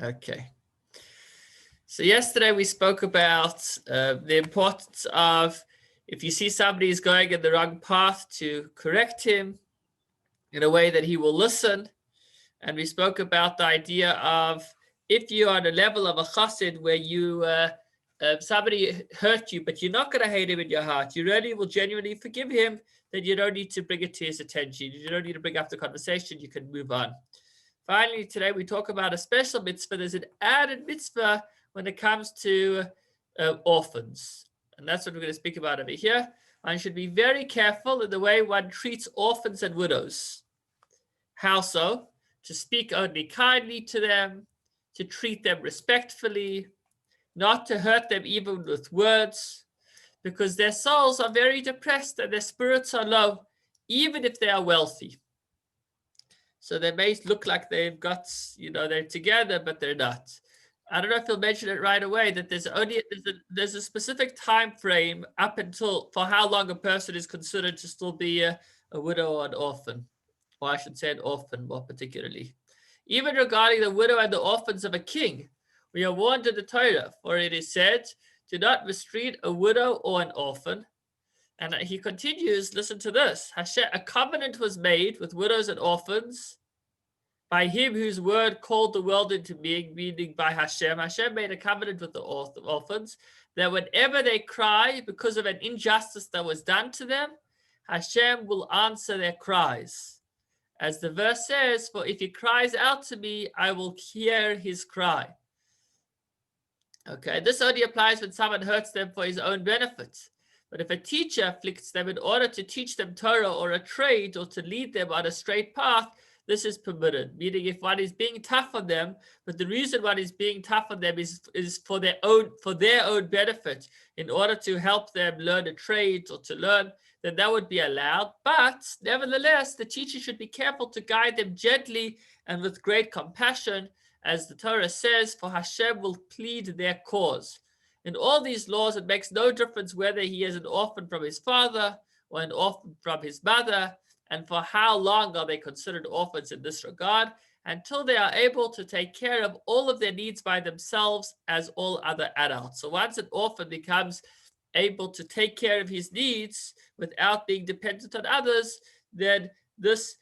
Okay. So yesterday we spoke about the importance of, if you see somebody is going in the wrong path, to correct him in a way that he will listen. And we spoke about the idea of, if you are on a level of a chassid where you somebody hurt you, but you're not going to hate him in your heart, you really will genuinely forgive him, then you don't need to bring it to his attention. You don't need to bring up the conversation. You can move on. Finally, today we talk about a special mitzvah. There's an added mitzvah when it comes to orphans. And that's what we're going to speak about over here. One should be very careful in the way one treats orphans and widows. How so? To speak only kindly to them, to treat them respectfully, not to hurt them even with words, because their souls are very depressed and their spirits are low, even if they are wealthy. So they may look like they've got, they're together, but they're not. I don't know if you'll mention it right away, that there's a specific time frame up until for how long a person is considered to still be a widow or an orphan. Or I should say an orphan more particularly. Even regarding the widow and the orphans of a king, we are warned in the Torah, for it is said, do not mistreat a widow or an orphan. And he continues, listen to this. A covenant was made with widows and orphans by him whose word called the world into being, meaning by Hashem. Hashem made a covenant with the orphans that whenever they cry because of an injustice that was done to them, Hashem will answer their cries. As the verse says, for if he cries out to me, I will hear his cry. Okay, this only applies when someone hurts them for his own benefit. But if a teacher afflicts them in order to teach them Torah or a trade or to lead them on a straight path, this is permitted. Meaning, if one is being tough on them, but the reason one is being tough on them is for their own benefit, in order to help them learn a trade or to learn, then that would be allowed. But nevertheless, the teacher should be careful to guide them gently and with great compassion, as the Torah says, for Hashem will plead their cause. In all these laws, it makes no difference whether he is an orphan from his father or an orphan from his mother, and for how long are they considered orphans in this regard, until they are able to take care of all of their needs by themselves as all other adults. So once an orphan becomes able to take care of his needs without being dependent on others, then this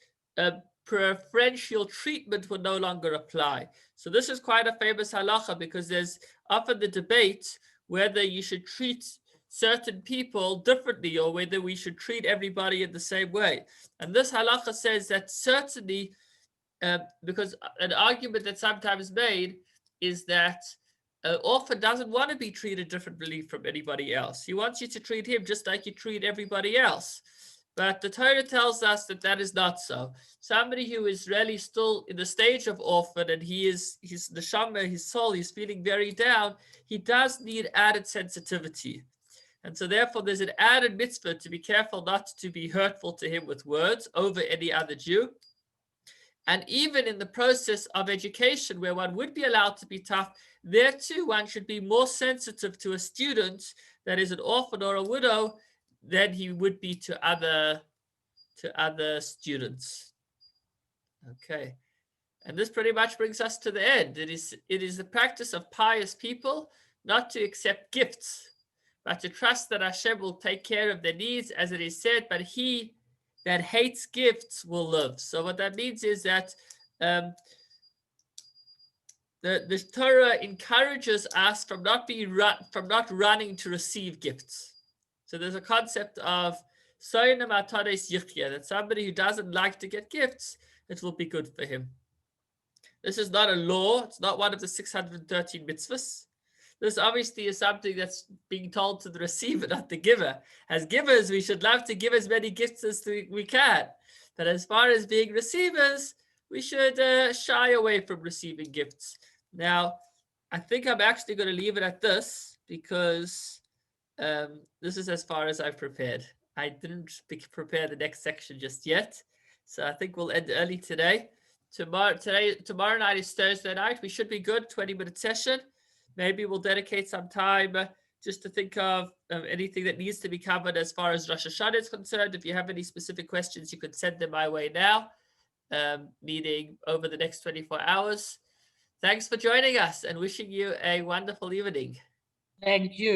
preferential treatment will no longer apply. So this is quite a famous halacha, because there's often the debate whether you should treat certain people differently or whether we should treat everybody in the same way. And this halacha says that certainly, because an argument that's sometimes made is that an orphan doesn't want to be treated differently from anybody else. He wants you to treat him just like you treat everybody else. But the Torah tells us that that is not so. Somebody who is really still in the stage of orphan and he's the neshama, his soul, he's feeling very down, he does need added sensitivity. And so therefore there's an added mitzvah to be careful not to be hurtful to him with words over any other Jew. And even in the process of education, where one would be allowed to be tough, there too one should be more sensitive to a student that is an orphan or a widow than he would be to other students. Okay, and this pretty much brings us to the end. It is the practice of pious people not to accept gifts, but to trust that Hashem will take care of their needs, as it is said, but he that hates gifts will live. So what that means is that the Torah encourages us from not running to receive gifts. So there's a concept of that somebody who doesn't like to get gifts, it will be good for him. This is not a law. It's not one of the 613 mitzvahs. This obviously is something that's being told to the receiver, not the giver. As givers, we should love to give as many gifts as we can. But as far as being receivers, we should shy away from receiving gifts. Now, I think I'm actually going to leave it at this, because this is as far as I've prepared. I didn't prepare the next section just yet. So I think we'll end early today. Tomorrow night is Thursday night. We should be good, 20-minute session. Maybe we'll dedicate some time just to think of anything that needs to be covered as far as Rosh Hashanah is concerned. If you have any specific questions, you can send them my way now, meaning over the next 24 hours. Thanks for joining us and wishing you a wonderful evening. Thank you.